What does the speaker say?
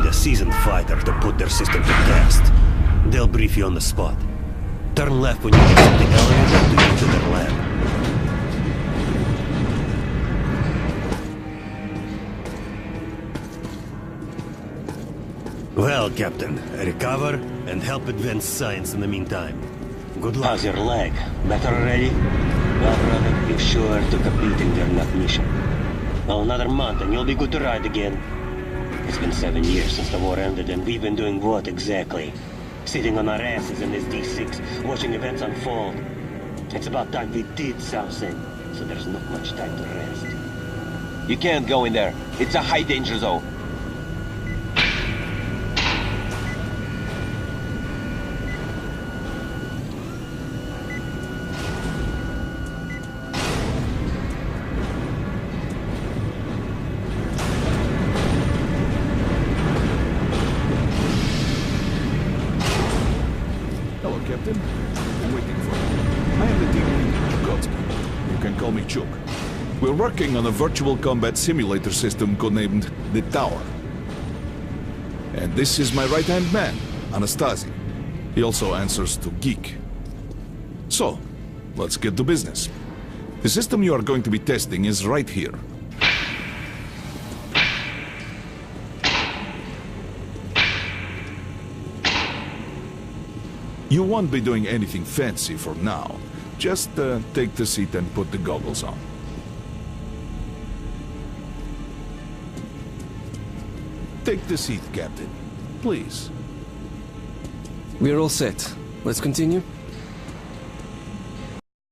a seasoned fighter to put their system to test. They'll brief you on the spot. Turn left when you get to the elevator to enter their lab. Well, Captain, recover and help advance science in the meantime. Good luck. How's your leg? Better already? Well, brother, be sure to completing during that mission. Well, another month and you'll be good to ride again. It's been 7 years since the war ended, and we've been doing what exactly? Sitting on our asses in this D6, watching events unfold. It's about time we did something, so there's not much time to rest. You can't go in there. It's a high danger zone. Captain. I'm waiting for you. I am the team leader, Chuk. You can call me Chuk. We're working on a virtual combat simulator system codenamed the Tower. And this is my right-hand man, Anastasi. He also answers to Geek. So, let's get to business. The system you are going to be testing is right here. You won't be doing anything fancy for now. Just take the seat and put the goggles on. Take the seat, Captain. Please. We're all set. Let's continue?